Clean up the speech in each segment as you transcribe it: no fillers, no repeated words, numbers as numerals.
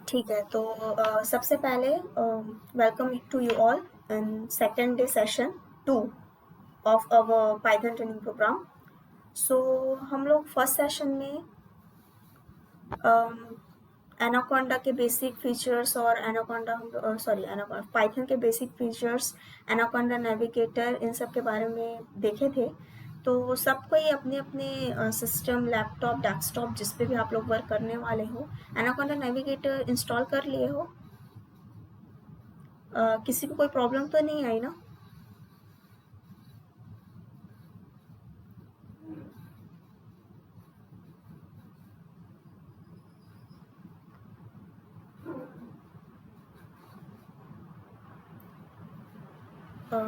ठीक है। तो सबसे पहले welcome to you all in second day session 2 of our Python training program. So हम लोग फर्स्ट सेशन में एनाकोंडा के बेसिक फीचर्स और एनाकोंडा पाइथन के बेसिक फीचर्स, एनाकोंडा नेविगेटर, इन सब के बारे में देखे थे। तो सबको ही अपने अपने सिस्टम, लैपटॉप, डेस्कटॉप, जिस पे भी आप लोग वर्क करने वाले हो, एनाकोंडा नेविगेटर इंस्टॉल कर लिए हो। किसी को कोई प्रॉब्लम तो नहीं आई ना? अ,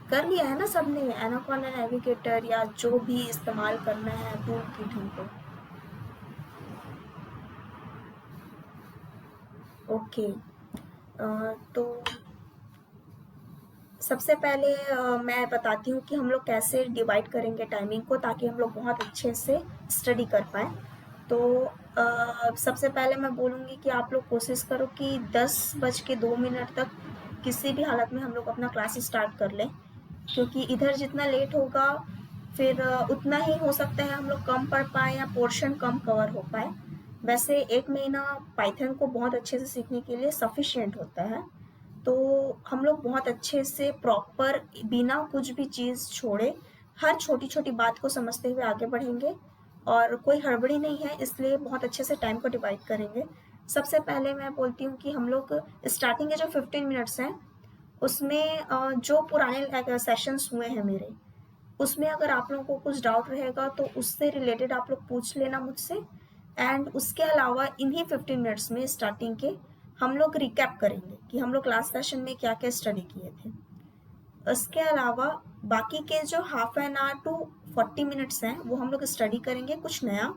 कर लिया है ना सबने एनाकोंडा नेविगेटर या जो भी इस्तेमाल करना है टूल किट हमको? ओके। तो सबसे पहले मैं बताती हूँ कि हम लोग कैसे डिवाइड करेंगे टाइमिंग को, ताकि हम लोग बहुत अच्छे से स्टडी कर पाएँ। तो सबसे पहले मैं बोलूँगी कि आप लोग कोशिश करो कि 10:02 तक किसी भी हालत में हम लोग अपना क्लास स्टार्ट कर लें, क्योंकि इधर जितना लेट होगा फिर उतना ही हो सकता है हम लोग कम पढ़ पाएँ या पोर्शन कम कवर हो पाए। वैसे 1 महीना पाइथन को बहुत अच्छे से सीखने के लिए सफिशिएंट होता है। तो हम लोग बहुत अच्छे से प्रॉपर बिना कुछ भी चीज़ छोड़े हर छोटी छोटी बात को समझते हुए आगे बढ़ेंगे, और कोई हड़बड़ी नहीं है, इसलिए बहुत अच्छे से टाइम को डिवाइड करेंगे। सबसे पहले मैं बोलती हूँ कि हम लोग स्टार्टिंग के जो 15 मिनट्स हैं उसमें जो पुराने सेशंस हुए हैं मेरे, उसमें अगर आप लोगों को कुछ डाउट रहेगा तो उससे रिलेटेड आप लोग पूछ लेना मुझसे। एंड उसके अलावा इन्हीं 15 मिनट्स में स्टार्टिंग के हम लोग रिकैप करेंगे कि हम लोग लास्ट सेशन में क्या क्या स्टडी किए थे। उसके अलावा बाकी के जो half an hour to 40 minutes हैं वो हम लोग स्टडी करेंगे कुछ नया।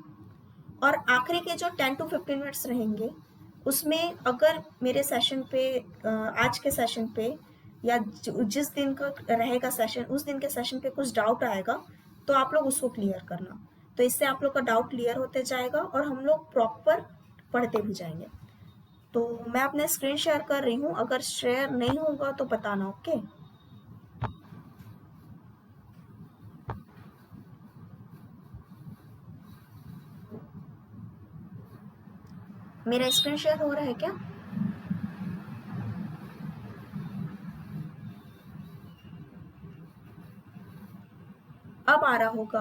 और आखिरी के जो 10 to 15 मिनट्स रहेंगे उसमें अगर मेरे सेशन पे आज के सेशन पे या जिस दिन का रहेगा सेशन उस दिन के सेशन पे कुछ डाउट आएगा तो आप लोग उसको क्लियर करना। तो इससे आप लोग का डाउट क्लियर होते जाएगा और हम लोग प्रॉपर पढ़ते भी जाएंगे। तो मैं अपने स्क्रीन शेयर कर रही हूँ, अगर शेयर नहीं होगा तो बताना। ओके। मेरा स्क्रीन शेयर हो रहा है क्या? अब आ रहा होगा?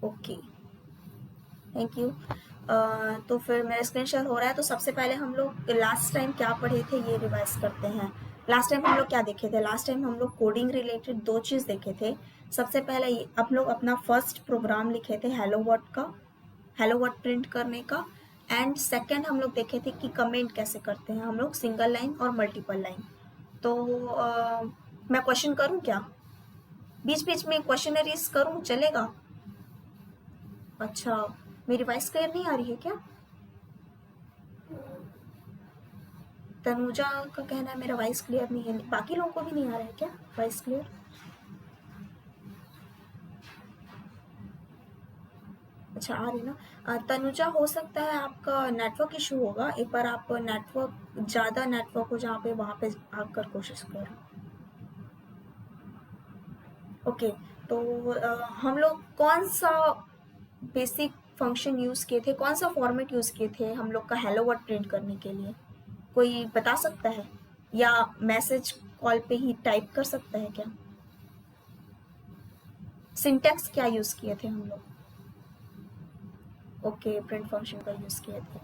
Okay, thank you. तो फिर मेरा स्क्रीन शेयर हो रहा है। तो सबसे पहले हम लोग लास्ट टाइम क्या पढ़े थे ये रिवाइज करते हैं। लास्ट टाइम हम लोग क्या देखे थे? लास्ट टाइम हम लोग कोडिंग रिलेटेड 2 चीज़ देखे थे। सबसे पहले हम लोग अपना फर्स्ट प्रोग्राम लिखे थे हेलो वर्ल्ड का, हेलो वर्ल्ड प्रिंट करने का। एंड सेकेंड हम लोग देखे थे कि कमेंट कैसे करते हैं हम लोग, सिंगल लाइन और मल्टीपल लाइन। तो मैं क्वेश्चन करूँ क्या? बीच बीच में क्वेश्चनरीज करूँ, चलेगा? अच्छा, मेरी वॉइस क्लियर नहीं आ रही है क्या? तनुजा का कहना है मेरा वॉइस क्लियर नहीं है। बाकी लोगों को भी नहीं आ रहा है क्या वॉइस क्लियर? अच्छा, आ रही ना? तनुजा, हो सकता है आपका नेटवर्क इशू होगा। एक बार आप नेटवर्क, ज़्यादा नेटवर्क हो जहाँ पे वहाँ पे आकर कोशिश करो। ओके। तो हम लोग कौन सा बेसिक फंक्शन यूज़ किए थे, कौन सा फॉर्मेट यूज़ किए थे हम लोग का हेलो वर्ड प्रिंट करने के लिए? कोई बता सकता है? या मैसेज कॉल पे ही टाइप कर सकता है क्या? सिंटेक्स क्या यूज़ किए थे हम लोग? ओके, प्रिंट फंक्शन का यूज़ किए थे।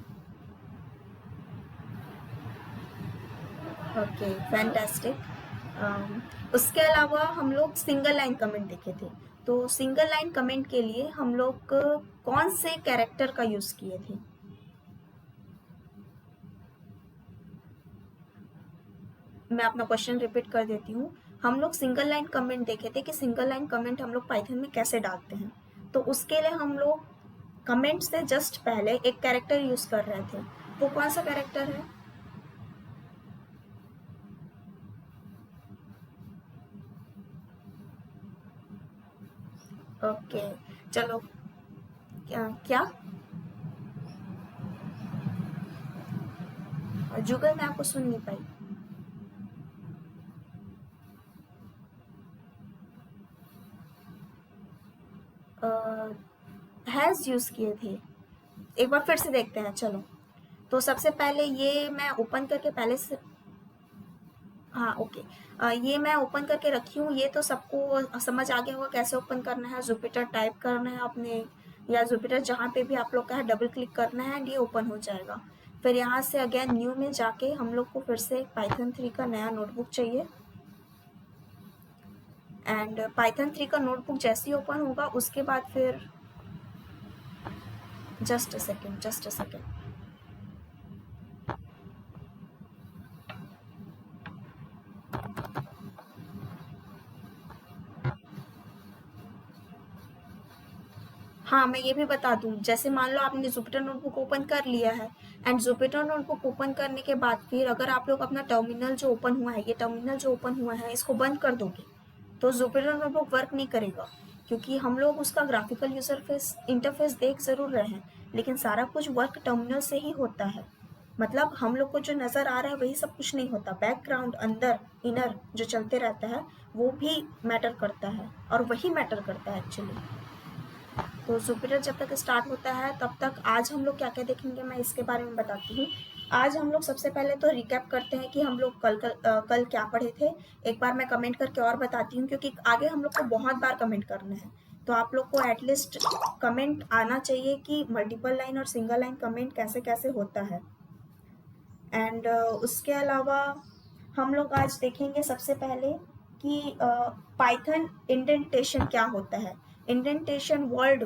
Okay, fantastic. उसके अलावा हम लोग सिंगल लाइन कमेंट देखे थे। तो सिंगल लाइन कमेंट के लिए हम लोग कौन से कैरेक्टर का यूज़ किए थे? मैं अपना क्वेश्चन रिपीट कर देती हूँ। हम लोग सिंगल लाइन कमेंट देखे थे कि सिंगल लाइन कमेंट हम लोग पाइथन में कैसे डालते हैं। तो उसके लिए हम लोग कमेंट से जस्ट पहले एक कैरेक्टर यूज़ कर रहे थे। वो कौन सा कैरेक्टर है? ओके, चलो। क्या क्या? जुगल मैं आपको सुन नहीं पाई। हैज़ यूज़ किए थे, एक बार फिर से देखते हैं चलो। तो सबसे पहले ये मैं ओपन करके पहले से, हाँ ओके, ये मैं ओपन करके रखी हूँ, ये तो सबको समझ आ गया होगा कैसे ओपन करना है। जुपिटर टाइप करना है अपने, या जुपिटर जहाँ पे भी आप लोग का है डबल क्लिक करना है एंड ये ओपन हो जाएगा। फिर यहाँ से अगेन न्यू में जाके हम लोग को फिर से पाइथन 3 का नया नोटबुक चाहिए, एंड पाइथन 3 का नोटबुक जैसे ही ओपन होगा उसके बाद फिर जस्ट अ सेकेंड। हाँ, मैं ये भी बता दूँ, जैसे मान लो आपने जुपिटर नोटबुक ओपन कर लिया है, एंड जुपिटर नोटबुक ओपन करने के बाद फिर अगर आप लोग अपना टर्मिनल जो ओपन हुआ है, ये टर्मिनल जो ओपन हुआ है इसको बंद कर दोगे तो जुपिटर नोटबुक वर्क नहीं करेगा, क्योंकि हम लोग उसका ग्राफिकल यूजर फेस इंटरफेस देख ज़रूर रहे हैं, लेकिन सारा कुछ वर्क टर्मिनल से ही होता है। मतलब हम लोग को जो नज़र आ रहा है वही सब कुछ नहीं होता, बैकग्राउंड अंदर इनर जो चलते रहता है वो भी मैटर करता है, और वही मैटर करता है एक्चुअली। तो जुपिटर जब तक स्टार्ट होता है तब तक आज हम लोग क्या क्या देखेंगे मैं इसके बारे में बताती हूँ। आज हम लोग सबसे पहले तो रिकैप करते हैं कि हम लोग कल क्या पढ़े थे। एक बार मैं कमेंट करके और बताती हूँ, क्योंकि आगे हम लोग को बहुत बार कमेंट करना है, तो आप लोग को एटलीस्ट कमेंट आना चाहिए कि मल्टीपल लाइन और सिंगल लाइन कमेंट कैसे कैसे होता है। एंड उसके अलावा हम लोग आज देखेंगे सबसे पहले कि पाइथन इंडेंटेशन क्या होता है। इंडेंटेशन वर्ड,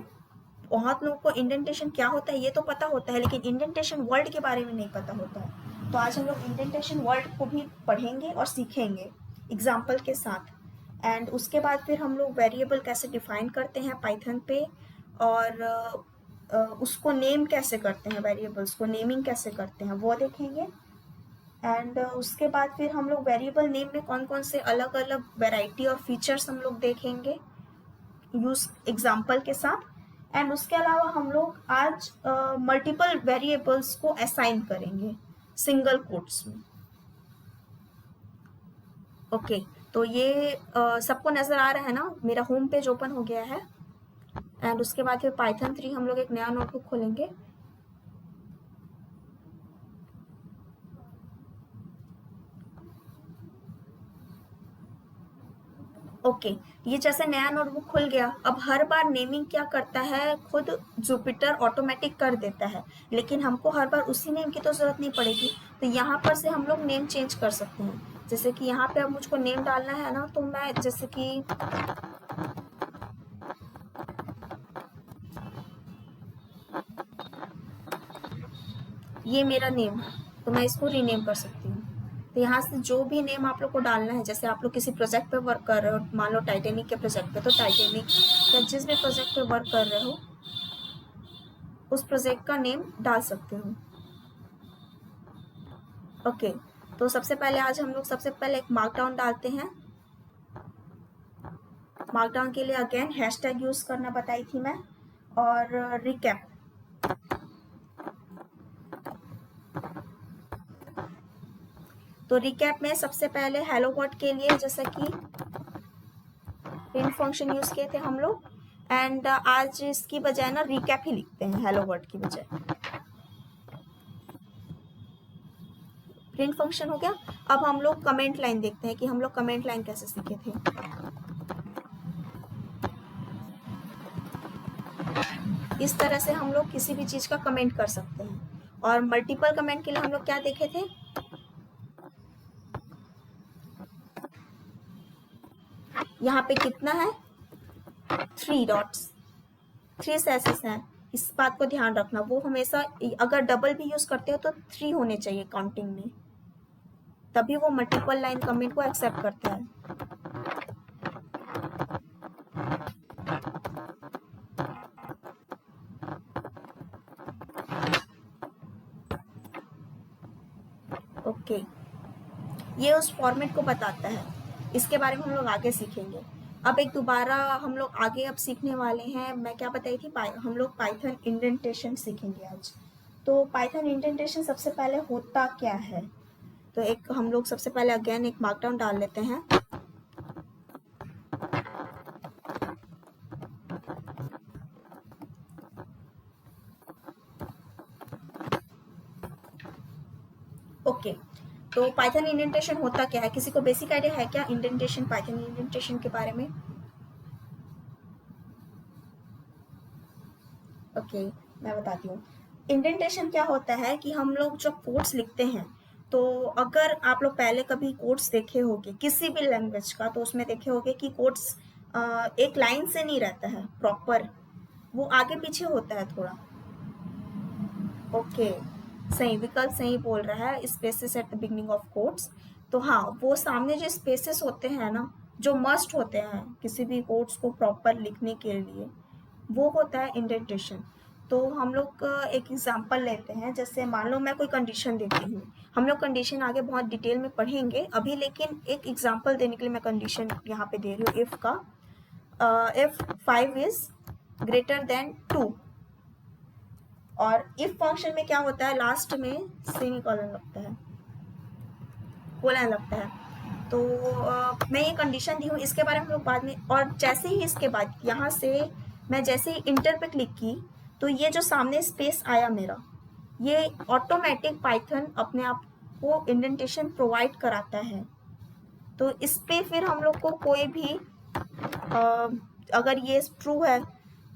बहुत लोगों को इंडेंटेशन क्या होता है ये तो पता होता है, लेकिन इंडेंटेशन वर्ड के बारे में नहीं पता होता है। तो आज हम लोग इंडेंटेशन वर्ड को भी पढ़ेंगे और सीखेंगे एग्जाम्पल के साथ। एंड उसके बाद फिर हम लोग वेरिएबल कैसे डिफाइन करते हैं पाइथन पे, और उसको नेम कैसे करते हैं, वेरिएबल्स को नेमिंग कैसे करते हैं वो देखेंगे। एंड उसके बाद फिर हम लोग वेरिएबल नेम में कौन कौन से अलग अलग वेराइटी और फीचर्स हम लोग देखेंगे यूज एग्जाम्पल के साथ। एंड उसके अलावा हम लोग आज मल्टीपल वेरिएबल्स को असाइन करेंगे सिंगल कोट्स में। ओके, तो ये सबको नज़र आ रहा है ना, मेरा होम पेज ओपन हो गया है। एंड उसके बाद फिर पाइथन 3 हम लोग एक नया नोटबुक खोलेंगे। ओके, ये जैसे नया नोटबुक खुल गया, अब हर बार नेमिंग क्या करता है, खुद जुपिटर ऑटोमेटिक कर देता है, लेकिन हमको हर बार उसी नेम की तो ज़रूरत नहीं पड़ेगी। तो यहाँ पर से हम लोग नेम चेंज कर सकते हैं। जैसे कि यहाँ पे अब मुझको नेम डालना है ना, तो मैं जैसे कि ये मेरा नेम है, तो मैं इसको रीनेम कर सकती हूँ। तो यहाँ से जो भी नेम आप लोग को डालना है, जैसे आप लोग किसी प्रोजेक्ट पे वर्क कर रहे हो, मान लो टाइटेनिक के प्रोजेक्ट पे, तो टाइटेनिक या जिस भी प्रोजेक्ट पे वर्क कर रहे हो उस प्रोजेक्ट का नेम डाल सकते हो। ओके, तो सबसे पहले आज हम लोग सबसे पहले एक मार्कडाउन डालते हैं। मार्कडाउन के लिए अगेन हैशटैग यूज करना बताई थी मैं, और रिकैप। तो रिकैप में सबसे पहले हेलो वर्ड के लिए जैसा कि प्रिंट फंक्शन यूज किए थे हम लोग, एंड आज इसकी बजाय ना रिकैप ही लिखते हैं हेलो वर्ड की बजाय। प्रिंट फंक्शन हो गया। अब हम लोग कमेंट लाइन देखते हैं कि हम लोग कमेंट लाइन कैसे सीखे थे। इस तरह से हम लोग किसी भी चीज का कमेंट कर सकते हैं। और मल्टीपल कमेंट के लिए हम लोग क्या देखे थे, यहाँ पे कितना है 3 डॉट्स, 3 सेसेस हैं। इस बात को ध्यान रखना, वो हमेशा अगर डबल भी यूज करते हो तो 3 होने चाहिए काउंटिंग में, तभी वो मल्टीपल लाइन कमेंट को एक्सेप्ट करता है। ओके, ये उस फॉर्मेट को बताता है, इसके बारे में हम लोग आगे सीखेंगे। अब एक दोबारा हम लोग आगे अब सीखने वाले हैं, मैं क्या बताई थी, हम लोग पाइथन इंडेंटेशन सीखेंगे आज। तो पाइथन इंडेंटेशन सबसे पहले होता क्या है, तो एक हम लोग सबसे पहले अगेन एक मार्कडाउन डाल लेते हैं। ओके, तो पाइथन इंडेंटेशन होता क्या है, किसी को बेसिक आइडिया है क्या इंडेंटेशन, पाइथन इंडेंटेशन के बारे में? ओके, मैं बताती हूँ। इंडेंटेशन क्या होता है कि हम लोग जब कोड्स लिखते हैं, तो अगर आप लोग पहले कभी कोड्स देखे होंगे किसी भी लैंग्वेज का, तो उसमें देखे होंगे कि कोड्स एक लाइन से नहीं रहता है प्रॉपर, वो आगे पीछे होता है थोड़ा। ओके, सही, विकल्प सही बोल रहा है, spaces at the beginning of codes. तो हाँ, वो सामने जो स्पेसेस होते हैं ना, जो मस्ट होते हैं किसी भी कोड्स को प्रॉपर लिखने के लिए, वो होता है इंडेंटेशन। तो हम लोग एक एग्जांपल लेते हैं, जैसे मान लो मैं कोई कंडीशन देती हूँ, हम लोग कंडीशन आगे बहुत डिटेल में पढ़ेंगे अभी, लेकिन एक एग्जांपल देने के लिए मैं कंडीशन यहाँ पे दे रही हूँ, इफ का, इफ 5 इज ग्रेटर देन 2, और इफ फंक्शन में क्या होता है, लास्ट में सेमीकोलन लगता है, कोलन लगता है। तो मैं ये कंडीशन दी हूँ, इसके बारे में हम लोग बाद में, और जैसे ही इसके बाद यहाँ से मैं जैसे ही इंटर पे क्लिक की, तो ये जो सामने स्पेस आया मेरा, ये ऑटोमेटिक पाइथन अपने आप को इंडेंटेशन प्रोवाइड कराता है। तो इस पे फिर हम लोग को कोई भी अगर ये ट्रू है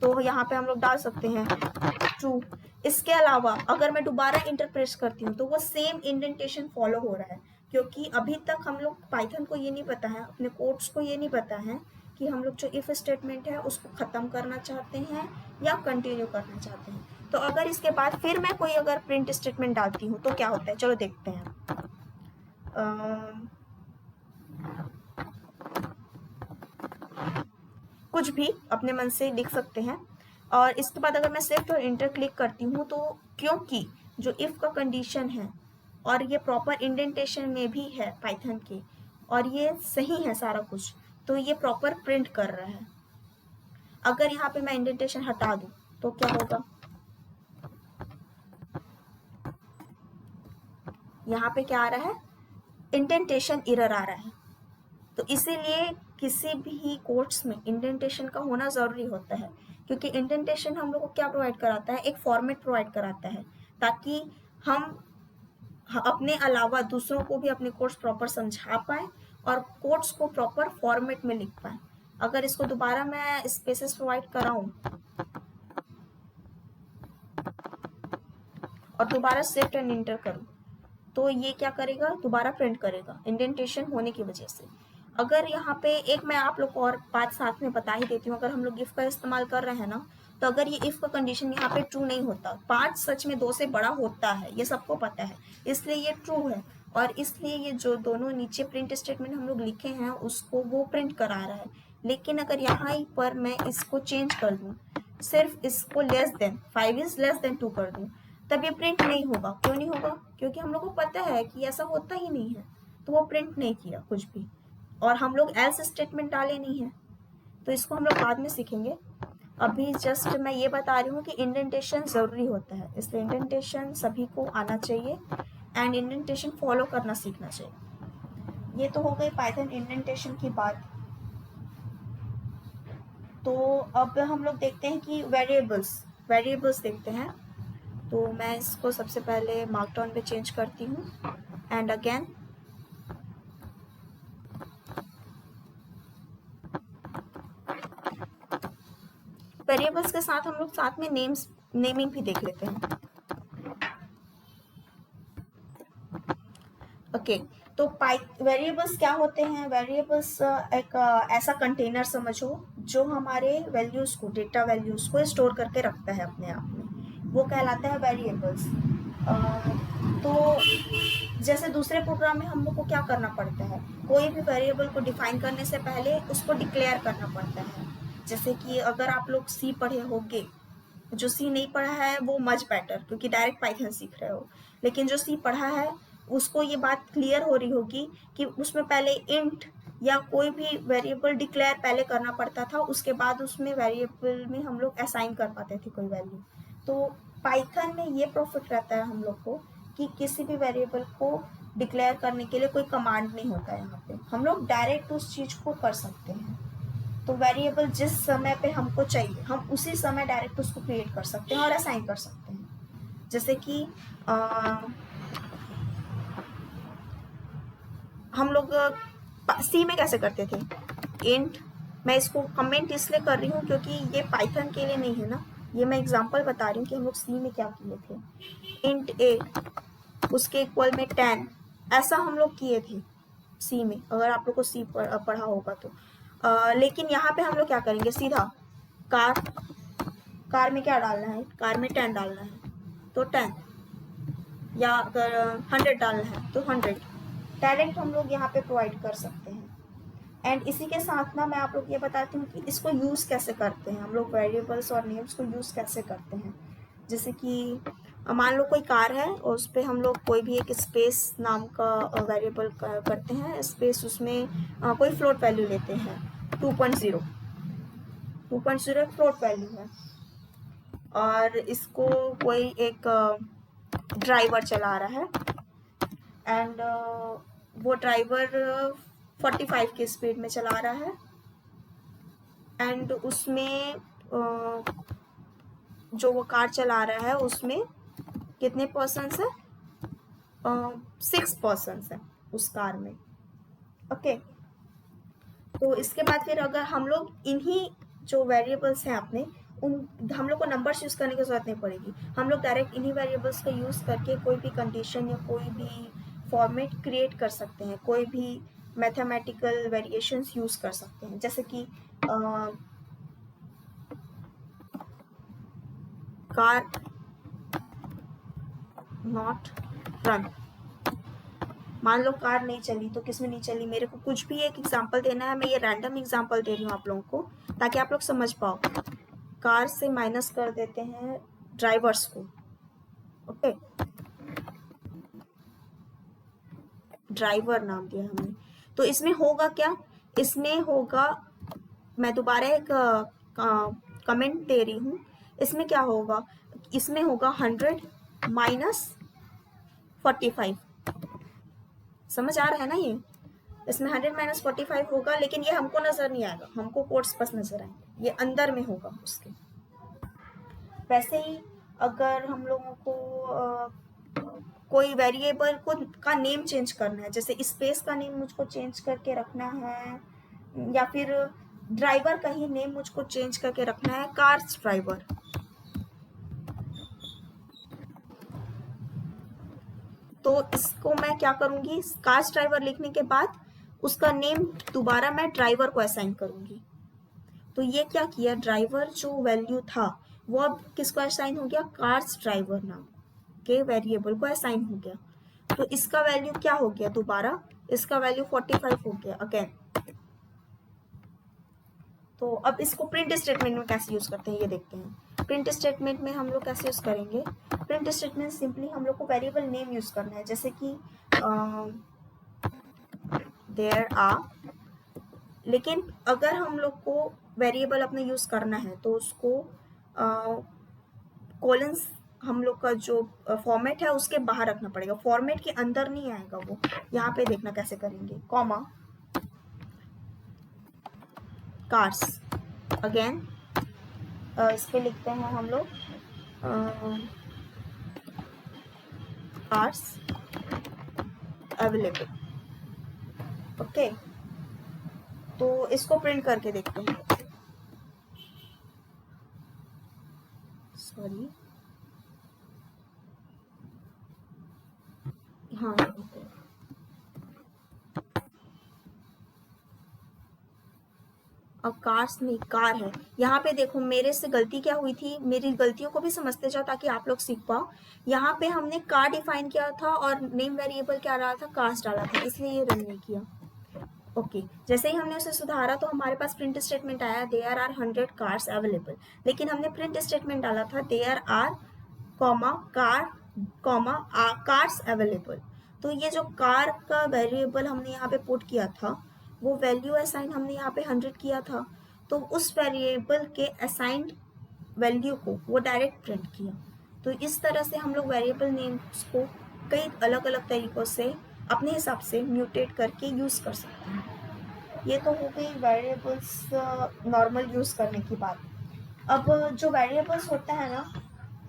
तो यहाँ पे हम लोग डाल सकते हैं ट्रू। इसके अलावा अगर मैं दोबारा इंटर प्रेस करती हूँ, तो वो सेम इंडेंटेशन फॉलो हो रहा है, क्योंकि अभी तक हम लोग पाइथन को ये नहीं पता है, अपने कोड्स को ये नहीं पता है कि हम लोग जो इफ स्टेटमेंट है उसको ख़त्म करना चाहते हैं या कंटिन्यू करना चाहते हैं। तो अगर इसके बाद फिर मैं कोई अगर प्रिंट स्टेटमेंट डालती हूँ तो क्या होता है, चलो देखते हैं। कुछ भी अपने मन से लिख सकते हैं, और इसके बाद अगर मैं शिफ्ट और इंटर क्लिक करती हूँ, तो क्योंकि जो इफ का कंडीशन है और ये प्रॉपर इंडेंटेशन में भी है पाइथन के, और ये सही है सारा कुछ, तो ये प्रॉपर प्रिंट कर रहा है। अगर यहाँ पे मैं इंडेंटेशन हटा दूँ तो क्या होगा, यहाँ पे क्या आ रहा है, इंडेंटेशन एरर आ रहा है। तो इसीलिए किसी भी कोड्स में इंडेंटेशन का होना ज़रूरी होता है, क्योंकि इंडेंटेशन हम लोग को क्या प्रोवाइड कराता है, एक फॉर्मेट प्रोवाइड कराता है, ताकि हम अपने अलावा दूसरों को भी अपने कोड्स प्रॉपर समझा पाए और कोड्स को प्रॉपर फॉर्मेट में लिख पाए। अगर इसको दोबारा मैं स्पेसेस प्रोवाइड कराऊं और दोबारा शिफ्ट एंड इंटर करूं, तो ये क्या करेगा, दोबारा प्रिंट करेगा इंडेंटेशन होने की वजह से। अगर यहाँ पे एक मैं आप लोग को और बात साथ में बता ही देती हूँ, अगर हम लोग इफ का इस्तेमाल कर रहे हैं ना, तो अगर ये इफ का कंडीशन यहाँ पे ट्रू नहीं होता, 5 सच में 2 से बड़ा होता है, ये सबको पता है, इसलिए ये ट्रू है, और इसलिए ये जो दोनों नीचे प्रिंट स्टेटमेंट हम लोग लिखे हैं उसको वो प्रिंट करा रहा है। लेकिन अगर यहाँ पर मैं इसको चेंज कर दूँ, सिर्फ इसको less than 5 is less than 2 कर दूँ, तब ये प्रिंट नहीं होगा। क्यों नहीं होगा, क्योंकि हम लोग को पता है कि ऐसा होता ही नहीं है, तो वो प्रिंट नहीं किया कुछ भी, और हम लोग एल्स स्टेटमेंट डाले नहीं है, तो इसको हम लोग बाद में सीखेंगे। अभी जस्ट मैं ये बता रही हूँ कि इंडेंटेशन ज़रूरी होता है, इसलिए इंडेंटेशन सभी को आना चाहिए एंड इंडेंटेशन फॉलो करना सीखना चाहिए। ये तो हो गई पाइथन इंडेंटेशन की बात। तो अब हम लोग देखते हैं कि वेरिएबल्स देखते हैं। तो मैं इसको सबसे पहले मार्कडाउन पे चेंज करती हूँ, एंड अगेन वेरिएबल्स के साथ हम लोग साथ में नेमिंग भी देख लेते हैं। ओके, तो वेरिएबल्स क्या होते हैं, वेरिएबल्स एक ऐसा कंटेनर समझो जो हमारे वैल्यूज़ को, डेटा वैल्यूज़ को स्टोर करके रखता है अपने आप में, वो कहलाता है वेरिएबल्स। तो जैसे दूसरे प्रोग्राम में हम लोग को क्या करना पड़ता है, कोई भी वेरिएबल को डिफाइन करने से पहले उसको डिक्लेयर करना पड़ता है। जैसे कि अगर आप लोग सी पढ़े होंगे, जो सी नहीं पढ़ा है वो मच बेटर, क्योंकि डायरेक्ट पाइथन सीख रहे हो, लेकिन जो सी पढ़ा है उसको ये बात क्लियर हो रही होगी कि उसमें पहले इंट या कोई भी वेरिएबल डिक्लेयर पहले करना पड़ता था, उसके बाद उसमें वेरिएबल में हम लोग असाइन कर पाते थे कोई वैल्यू। तो पाइथन में ये प्रॉफिट रहता है हम लोग को कि किसी भी वेरिएबल को डिक्लेयर करने के लिए कोई कमांड नहीं होता है। यहाँ पे हम लोग डायरेक्ट उस चीज़ को कर सकते हैं। तो वेरिएबल जिस समय पे हमको चाहिए हम उसी समय डायरेक्ट उसको क्रिएट कर सकते हैं और असाइन कर सकते हैं। जैसे कि हम लोग सी में कैसे करते थे, इंट, मैं इसको कमेंट इसलिए कर रही हूँ क्योंकि ये पाइथन के लिए नहीं है ना, ये मैं एग्जांपल बता रही हूँ कि हम लोग सी में क्या किए थे। इंट ए उसके इक्वल में 10, ऐसा हम लोग किए थे सी में, अगर आप लोग को सी पढ़ा होगा तो। लेकिन यहाँ पे हम लोग क्या करेंगे, सीधा कार में क्या डालना है, कार में 10 डालना है तो 10, या अगर 100 डालना है तो 100, डायरेक्ट हम लोग यहाँ पे प्रोवाइड कर सकते हैं। एंड इसी के साथ ना मैं आप लोग ये बताती हूँ कि इसको यूज़ कैसे करते हैं हम लोग, वेरिएबल्स और नेम्स को यूज़ कैसे करते हैं। जैसे कि मान लो कोई कार है और उस पर हम लोग कोई भी एक स्पेस नाम का वेरिएबल करते हैं, स्पेस उसमें कोई फ्लोट वैल्यू लेते हैं 2.0 एक फ्लोट वैल्यू है, और इसको कोई एक ड्राइवर चला रहा है एंड वो ड्राइवर 45 की स्पीड में चला रहा है एंड उसमें जो वो कार चला रहा है उसमें कितने पर्सन्स है, 6 पर्सन्स है उस कार में। ओके, तो इसके बाद फिर अगर हम लोग इन्हीं जो वेरिएबल्स हैं अपने, उन हम लोग को नंबर्स यूज़ करने की ज़रूरत नहीं पड़ेगी, हम लोग डायरेक्ट इन्हीं वेरिएबल्स का यूज़ करके कोई भी कंडीशन या कोई भी फॉर्मेट क्रिएट कर सकते हैं, कोई भी मैथमेटिकल वेरिएशंस यूज़ कर सकते हैं। जैसे कि कार नॉट रन, मान लो कार नहीं चली, तो किसमें नहीं चली, मेरे को कुछ भी एक एग्जांपल देना है, मैं ये रैंडम एग्जांपल दे रही हूँ आप लोगों को ताकि आप लोग समझ पाओ। कार से माइनस कर देते हैं ड्राइवर्स को। ओके, ड्राइवर नाम दिया हमने, तो इसमें होगा क्या, इसमें होगा, मैं दोबारा एक कमेंट दे रही हूँ, इसमें क्या होगा, इसमें होगा 100 माइनस 45, समझ आ रहा है ना ये, इसमें 100 माइनस 45 होगा, लेकिन ये हमको नजर नहीं आएगा, हमको कोड्स बस नजर आएंगे, ये अंदर में होगा उसके। वैसे ही अगर हम लोगों को कोई वेरिएबल को का नेम चेंज करना है, जैसे स्पेस का नेम मुझको चेंज करके रखना है, या फिर ड्राइवर का ही नेम मुझको चेंज करके रखना है, कार्स ड्राइवर, तो इसको मैं क्या करूंगी, कार्स ड्राइवर लिखने के बाद उसका नेम दोबारा मैं ड्राइवर को असाइन करूंगी। तो ये क्या किया, ड्राइवर जो वैल्यू था वो अब किसको असाइन हो गया, कार्स ड्राइवर नाम के वेरिएबल को असाइन हो गया। तो इसका वैल्यू क्या हो गया, दोबारा इसका वैल्यू 45 हो गया अगेन। तो अब इसको प्रिंट स्टेटमेंट में कैसे यूज करते हैं ये देखते हैं। प्रिंट स्टेटमेंट में हम लोग कैसे यूज करेंगे, प्रिंट स्टेटमेंट सिंपली हम लोग को वेरिएबल नेम यूज करना है, जैसे कि देयर आर, लेकिन अगर हम लोग को वेरिएबल अपने यूज करना है तो उसको कोलन्स हम लोग का जो फॉर्मेट है उसके बाहर रखना पड़ेगा, फॉर्मेट के अंदर नहीं आएगा वो। यहाँ पे देखना कैसे करेंगे, कॉमा कार्स, अगेन इस पे लिखते हैं हम लोग कार्स अवेलेबल। ओके, तो इसको प्रिंट करके देखते हैं, सॉरी, हाँ अब कार्स नहीं, कार है। यहाँ पे देखो मेरे से गलती क्या हुई थी, मेरी गलतियों को भी समझते जाओ ताकि आप लोग सीख पाओ। यहाँ पे हमने कार डिफाइन किया था और नेम वेरिएबल क्या डाला था, कार्स डाला था, इसलिए ये रन नहीं किया। ओके, जैसे ही हमने उसे सुधारा तो हमारे पास प्रिंट स्टेटमेंट आया देयर आर 100 कार्स अवेलेबल, लेकिन हमने प्रिंट स्टेटमेंट डाला था there are comma car comma cars available. तो ये जो कार का वेरिएबल हमने यहाँ पे पुट किया था वो वैल्यू असाइन हमने यहाँ पे 100 किया था, तो उस वेरिएबल के असाइंड वैल्यू को वो डायरेक्ट प्रिंट किया। तो इस तरह से हम लोग वेरिएबल नेम्स को कई अलग अलग तरीक़ों से अपने हिसाब से म्यूटेट करके यूज़ कर सकते हैं। ये तो हो गई वेरिएबल्स नॉर्मल यूज़ करने की बात। अब जो वेरिएबल्स होता है ना,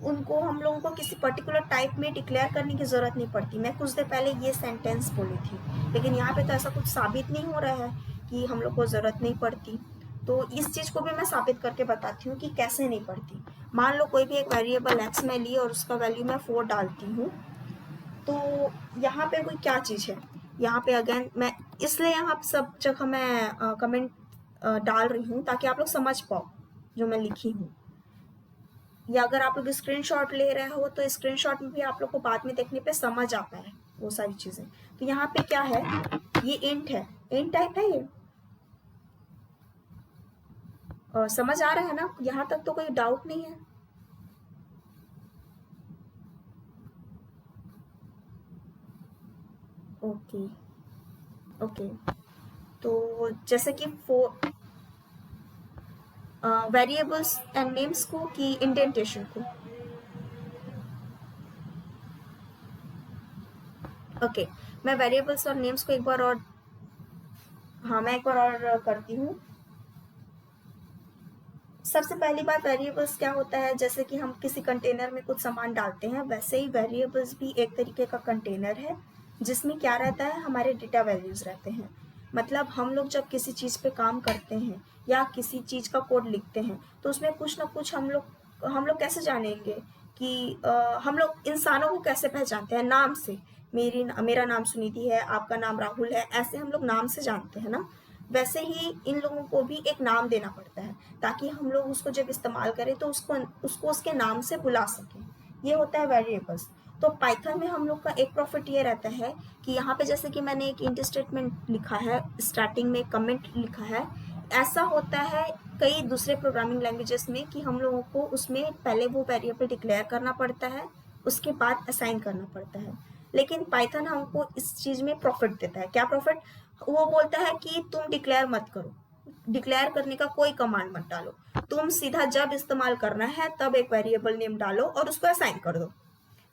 उनको हम लोगों को किसी पर्टिकुलर टाइप में डिक्लेयर करने की ज़रूरत नहीं पड़ती। मैं कुछ देर पहले ये सेंटेंस बोली थी, लेकिन यहाँ पे तो ऐसा कुछ साबित नहीं हो रहा है कि हम लोग को ज़रूरत नहीं पड़ती। तो इस चीज़ को भी मैं साबित करके बताती हूँ कि कैसे नहीं पड़ती। मान लो कोई भी एक वेरिएबल एक्स में ली और उसका वैल्यू मैं 4 डालती हूँ, तो यहाँ पे कोई क्या चीज़ है, यहाँ पे अगेन मैं इसलिए यहाँ सब जगह मैं कमेंट डाल रही हूँ ताकि आप लोग समझ पाओ जो मैं लिखी हूँ। या अगर आप लोग स्क्रीनशॉट ले रहे हो तो स्क्रीनशॉट में भी आप लोग को बाद में देखने पे समझ आता है वो सारी चीज़ें। तो यहाँ पे क्या है, ये इंट है, इंट टाइप है ये। समझ आ रहा है ना, यहाँ तक तो कोई डाउट नहीं है। ओके ओके, तो जैसे कि वेरिएबल्स एंड नेम्स को कि इंडेंटेशन को। ओके, मैं वेरिएबल्स और नेम्स को एक बार और मैं एक बार और करती हूँ। सबसे पहली बात, वेरिएबल्स क्या होता है, जैसे कि हम किसी कंटेनर में कुछ सामान डालते हैं, वैसे ही वेरिएबल्स भी एक तरीके का कंटेनर है जिसमें क्या रहता है, हमारे डेटा वैल्यूज रहते हैं। मतलब हम लोग जब किसी चीज़ पे काम करते हैं या किसी चीज़ का कोड लिखते हैं तो उसमें कुछ ना कुछ हम लोग कैसे जानेंगे कि हम लोग इंसानों को कैसे पहचानते हैं, नाम से। मेरा नाम सुनीति है, आपका नाम राहुल है, ऐसे हम लोग नाम से जानते हैं ना। वैसे ही इन लोगों को भी एक नाम देना पड़ता है ताकि हम लोग उसको जब इस्तेमाल करें तो उसको उसके नाम से बुला सकें। ये होता है वेरिएबल्स। तो पाइथन में हम लोग का एक प्रॉफिट ये रहता है कि यहाँ पे जैसे कि मैंने एक इंट स्टेटमेंट लिखा है, स्टार्टिंग में कमेंट लिखा है, ऐसा होता है कई दूसरे प्रोग्रामिंग लैंग्वेजेस में कि हम लोगों को उसमें पहले वो वेरिएबल डिक्लेयर करना पड़ता है, उसके बाद असाइन करना पड़ता है। लेकिन पाइथन हमको इस चीज़ में प्रॉफिट देता है। क्या प्रॉफिट? वो बोलता है कि तुम डिक्लेयर मत करो, डिक्लेयर करने का कोई कमांड मत डालो, तुम सीधा जब इस्तेमाल करना है तब एक वेरिएबल नेम डालो और उसको असाइन कर दो।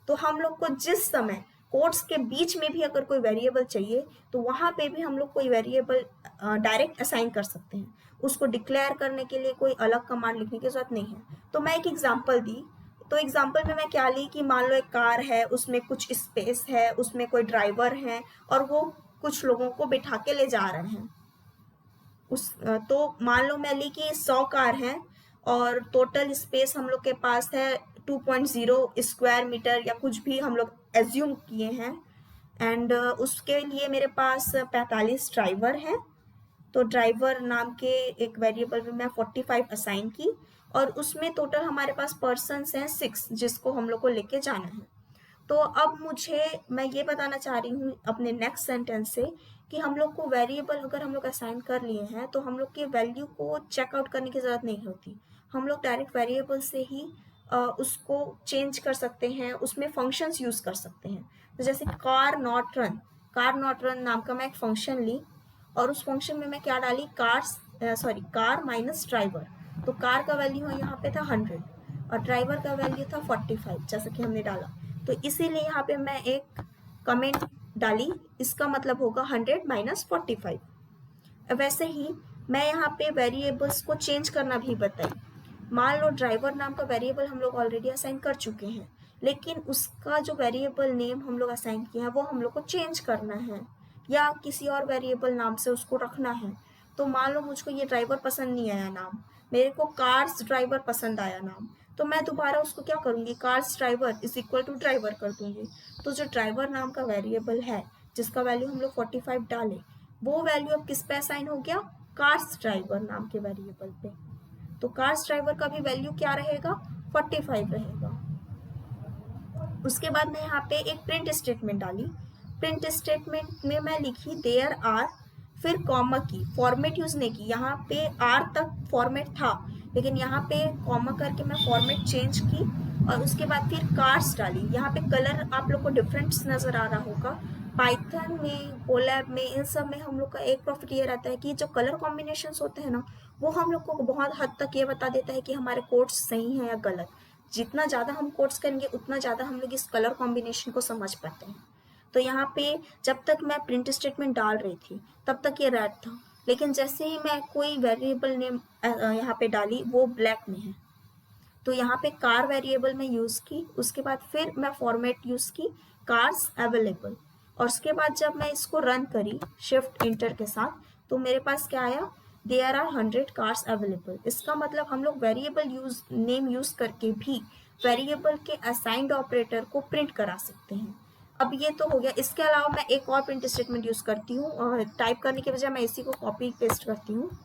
तो हम लोग को जिस समय कोड्स के बीच में भी अगर कोई वेरिएबल चाहिए तो वहाँ पे भी हम लोग कोई वेरिएबल डायरेक्ट असाइन कर सकते हैं। उसको डिक्लेयर करने के लिए कोई अलग कमांड लिखने की जरूरत नहीं है। तो मैं एक एग्जांपल दी, तो एग्जांपल में मैं क्या ली कि मान लो एक कार है, उसमें कुछ स्पेस है, उसमें कोई ड्राइवर है और वो कुछ लोगों को बिठा के ले जा रहे हैं। तो मान लो मैं ली कि 100 कार हैं और टोटल स्पेस हम लोग के पास है 2.0 स्क्वायर मीटर या कुछ भी हम लोग एज्यूम किए हैं। एंड उसके लिए मेरे पास 45 ड्राइवर हैं। तो ड्राइवर नाम के एक वेरिएबल में मैं 45 असाइन की और उसमें टोटल हमारे पास पर्सन्स हैं 6 जिसको हम लोग को लेके जाना है। तो अब मैं ये बताना चाह रही हूँ अपने नेक्स्ट सेंटेंस से कि हम लोग को वेरिएबल अगर हम लोग असाइन कर लिए हैं तो हम लोग की वैल्यू को चेकआउट करने की ज़रूरत नहीं होती। हम लोग डायरेक्ट वेरिएबल से ही उसको चेंज कर सकते हैं, उसमें फंक्शंस यूज़ कर सकते हैं। तो जैसे कार नॉट रन नाम का मैं एक फंक्शन ली और उस फंक्शन में मैं क्या डाली, कार माइनस ड्राइवर। तो कार का वैल्यू यहाँ पे था 100 और ड्राइवर का वैल्यू था 45 जैसा कि हमने डाला। तो इसीलिए यहाँ पे मैं एक कमेंट डाली, इसका मतलब होगा 100 माइनस 45। वैसे ही मैं यहाँ पे वेरिएबल्स को चेंज करना भी बताई। मान लो ड्राइवर नाम का वेरिएबल हम लोग ऑलरेडी असाइन कर चुके हैं, लेकिन उसका जो वेरिएबल नेम हम लोग असाइन किए हैं वो हम लोग को चेंज करना है या किसी और वेरिएबल नाम से उसको रखना है। तो मान लो मुझको ये ड्राइवर पसंद नहीं आया नाम, मेरे को कार्स ड्राइवर पसंद आया नाम, तो मैं दोबारा उसको क्या करूँगी, cars driver is equal to driver कर दूंगी। तो जो ड्राइवर नाम का वेरिएबल है जिसका वैल्यू हम लोग 45 डाले, वो वैल्यू अब किस पे असाइन हो गया, कार्स ड्राइवर नाम के वेरिएबल पे। तो कार्स ड्राइवर का भी वैल्यू क्या रहेगा, 45 रहेगा। उसके बाद मैं यहाँ पे एक प्रिंट स्टेटमेंट डाली। प्रिंट स्टेटमेंट में मैं लिखी देयर आर, फिर कॉमा की, फॉर्मेट यूज नहीं की। यहाँ पे आर तक फॉर्मेट था लेकिन यहाँ पे कॉमा करके मैं फॉर्मेट चेंज की और उसके बाद फिर कार्स डाली। यहाँ पे कलर आप लोग को डिफरेंस नजर आ रहा होगा। पाइथन में, कोलैब में, इन सब में हम लोग का एक प्रॉफिट ये रहता है कि जो कलर कॉम्बिनेशंस होते हैं ना, वो हम लोग को बहुत हद तक ये बता देता है कि हमारे कोड्स सही हैं या गलत। जितना ज़्यादा हम कोट्स करेंगे उतना ज़्यादा हम लोग इस कलर कॉम्बिनेशन को समझ पाते हैं। तो यहाँ पे जब तक मैं प्रिंट स्टेटमेंट डाल रही थी तब तक ये रेड था, लेकिन जैसे ही मैं कोई वेरिएबल नेम यहाँ पे डाली वो ब्लैक में है। तो यहाँ पे कार वेरिएबल में यूज़ की, उसके बाद फिर मैं फॉर्मेट यूज़ की कार्स अवेलेबल, और उसके बाद जब मैं इसको रन करी शिफ्ट इंटर के साथ तो मेरे पास क्या आया, देयर आर 100 कार्स अवेलेबल। इसका मतलब हम लोग वेरिएबल नेम यूज़ करके भी वेरिएबल के असाइंड ऑपरेटर को प्रिंट करा सकते हैं। अब ये तो हो गया। इसके अलावा मैं एक और प्रिंट स्टेटमेंट यूज़ करती हूँ, और टाइप करने के बजाय मैं इसी को कॉपी पेस्ट करती हूँ,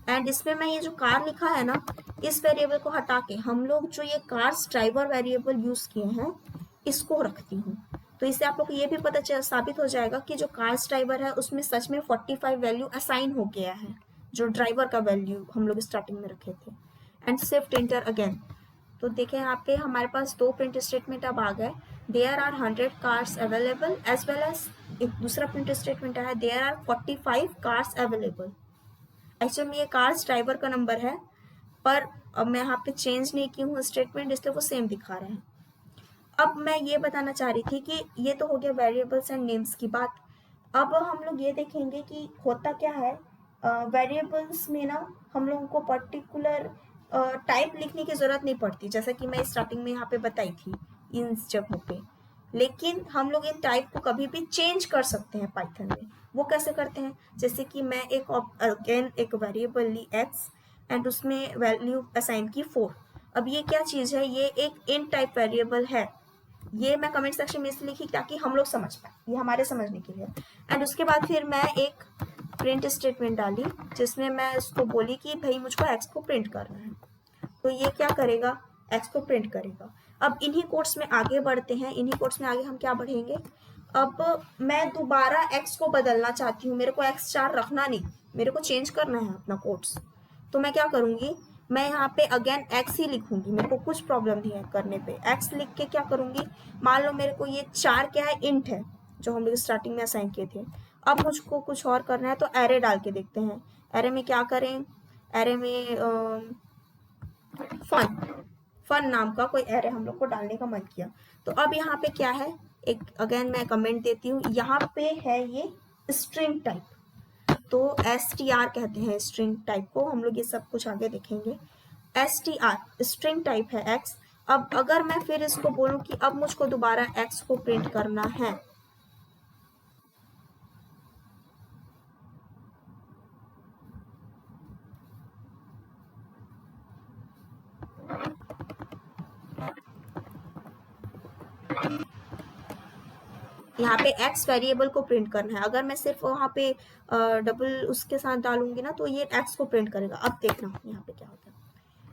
एंड इसमें मैं ये जो कार लिखा है ना, इस वेरिएबल को हटा के हम लोग जो ये कार्स ड्राइवर वेरिएबल यूज़ किए हैं इसको रखती हूँ। तो इससे आप लोग को ये भी साबित हो जाएगा कि जो कार्स ड्राइवर है उसमें सच में 45 वैल्यू असाइन हो गया है, जो ड्राइवर का वैल्यू हम लोग स्टार्टिंग में रखे थे। And shift inter again. तो देखें यहाँ पे हमारे पास 2 प्रिंट स्टेटमेंट अब आ गए। There are 100 cars available, as well as एक दूसरा प्रिंट स्टेटमेंट है, there are 45 cars available. Actually में ये कार्स ड्राइवर का नंबर है, पर अब मैं यहाँ पे चेंज नहीं की हूँ स्टेटमेंट, इसलिए वो सेम दिखा रहे हैं। अब मैं ये बताना चाह रही थी कि ये तो हो गया वेरिएबल्स एंड नेम्स की बात। अब हम लोग ये देखेंगे कि होता क्या है वेरिएबल्स में ना, हम लोगों को पर्टिकुलर टाइप लिखने की ज़रूरत नहीं पड़ती, जैसा कि मैं स्टार्टिंग में यहाँ पे बताई थी इन जगहों पे। लेकिन हम लोग इन टाइप को कभी भी चेंज कर सकते हैं पाइथन में। वो कैसे करते हैं, जैसे कि मैं एक वेरिएबल ली एक्स एंड उसमें वैल्यू असाइन की 4। अब ये क्या चीज़ है, ये एक इन टाइप वेरिएबल है। ये मैं कमेंट सेक्शन में इसलिए लिखी ताकि हम लोग समझ पाए, ये हमारे समझने के लिए। एंड उसके बाद फिर मैं एक प्रिंट स्टेटमेंट डाली जिसमें मैं उसको बोली कि भाई मुझको एक्स को प्रिंट करना है। तो ये क्या करेगा, एक्स को प्रिंट करेगा। अब इन्हीं कोर्स में आगे बढ़ते हैं। इन्हीं कोर्स में आगे हम क्या बढ़ेंगे, अब मैं दोबारा एक्स को बदलना चाहती हूँ, मेरे को एक्स 4 रखना नहीं, मेरे को चेंज करना है अपना कोर्स। तो मैं क्या करूँगी, मैं यहाँ पे अगेन एक्स ही लिखूंगी, मेरे को कुछ प्रॉब्लम नहीं है करने पे। एक्स लिख के क्या करूँगी, मान लो मेरे को ये 4 क्या है, इंट है, जो हम लोग स्टार्टिंग में असाइन किए थे। अब मुझको कुछ और करना है, तो एरे डाल के देखते हैं। एरे में क्या करें, एरे में फन फन नाम का कोई एरे हम लोग को डालने का मन किया। तो अब यहाँ पे क्या है, एक अगेन मैं कमेंट देती हूँ, यहाँ पे है ये स्ट्रिंग टाइप। तो str कहते हैं स्ट्रिंग टाइप को, हम लोग ये सब कुछ आगे देखेंगे। str स्ट्रिंग टाइप है x। अब अगर मैं फिर इसको बोलूँ कि अब मुझको दोबारा x को प्रिंट करना है, यहाँ पे x वेरिएबल को प्रिंट करना है। अगर मैं सिर्फ वहाँ पे डबल उसके साथ डालूंगी ना तो ये x को प्रिंट करेगा। अब देखना यहाँ पे क्या होता है,